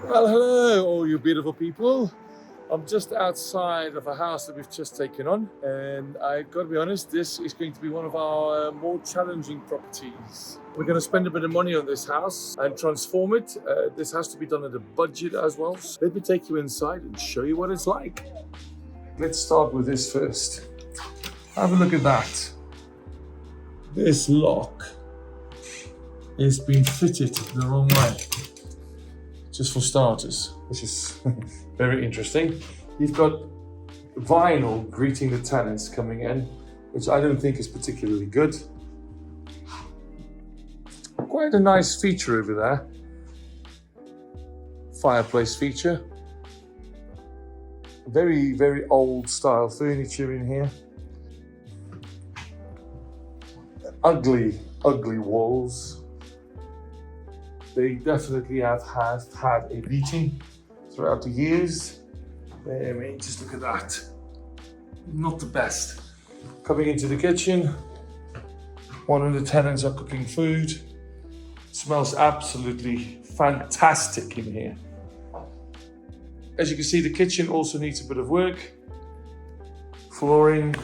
Well, hello, all you beautiful people. I'm just outside of a house that we've just taken on, and I've got to be honest, this is going to be one of our more challenging properties. We're going to spend a bit of money on this house and transform it. This has to be done at a budget as well. So let me take you inside and show you what it's like. Let's start with this first. Have a look at that. This lock is being fitted the wrong way. Just for starters, which is very interesting. You've got vinyl greeting the tenants coming in, which I don't think is particularly good. Quite a nice feature over there. Fireplace feature. Very, very old style furniture in here. Ugly, ugly walls. They definitely have had a beating throughout the years. I mean, just look at that. Not the best. Coming into the kitchen, one of the tenants are cooking food. It smells absolutely fantastic in here. As you can see, the kitchen also needs a bit of work. Flooring,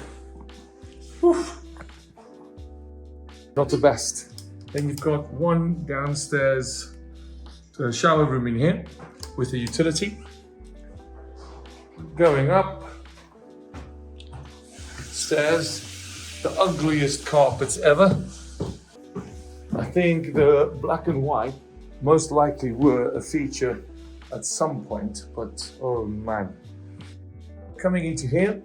whew, not the best. Then you've got one downstairs shower room in here with a utility. Going up stairs, the ugliest carpets ever. I think the black and white most likely were a feature at some point, but oh man. Coming into here,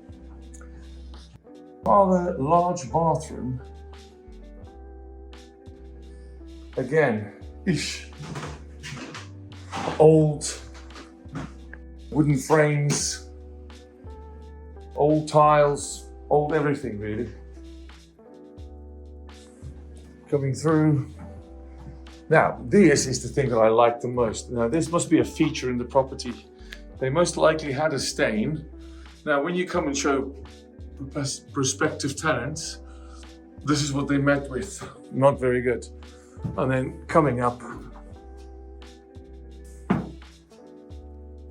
rather large bathroom. Again, old wooden frames, old tiles, old everything really. Coming through. Now, this is the thing that I like the most. Now, this must be a feature in the property. They most likely had a stain. Now, when you come and show prospective tenants, this is what they met with. Not very good. And then coming up,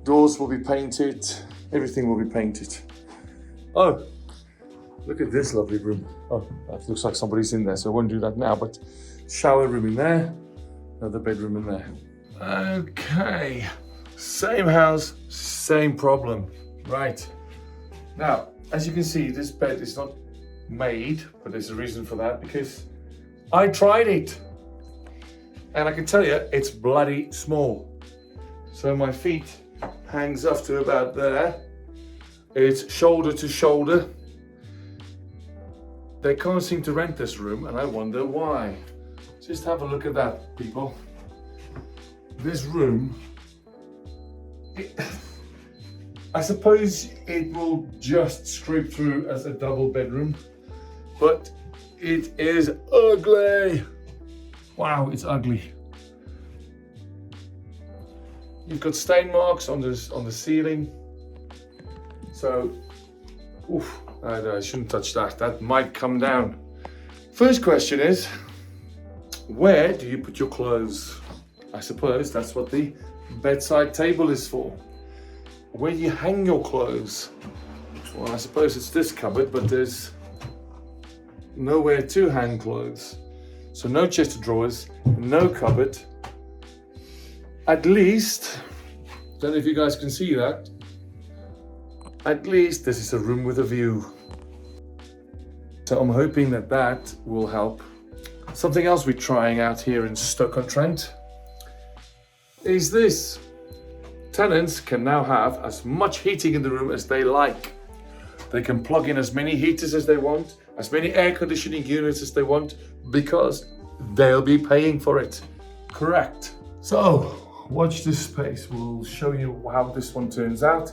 doors will be painted, everything will be painted. Oh, look at this lovely room. Oh, that looks like somebody's in there, so I won't do that now, but shower room in there, another bedroom in there. Okay, same house, same problem. Right, now, as you can see, this bed is not made, but there's a reason for that, because I tried it. And I can tell you, it's bloody small. So my feet hangs up to about there. It's shoulder to shoulder. They can't seem to rent this room, and I wonder why. Just have a look at that, people. This room, I suppose it will just scrape through as a double bedroom, but it is ugly. Wow, it's ugly. You've got stain marks on the ceiling. So, oof, I shouldn't touch that. That might come down. First question is, where do you put your clothes? I suppose that's what the bedside table is for. Where do you hang your clothes? Well, I suppose it's this cupboard, but there's nowhere to hang clothes. So no chest of drawers, no cupboard. At least, don't know if you guys can see that, at least this is a room with a view. So I'm hoping that that will help. Something else we're trying out here in Stoke-on-Trent is this. Tenants can now have as much heating in the room as they like. They can plug in as many heaters as they want, as many air conditioning units as they want, because they'll be paying for it. Correct. So, watch this space. We'll show you how this one turns out.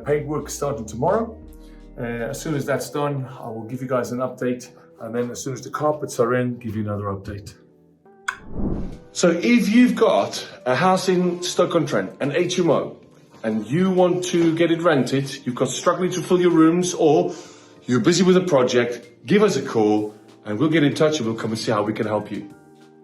Paintwork starting tomorrow. As soon as that's done, I will give you guys an update. And then as soon as the carpets are in, give you another update. So if you've got a house in Stoke-on-Trent, an HMO, and you want to get it rented, you've got struggling to fill your rooms, or you're busy with a project, give us a call and we'll get in touch and we'll come and see how we can help you.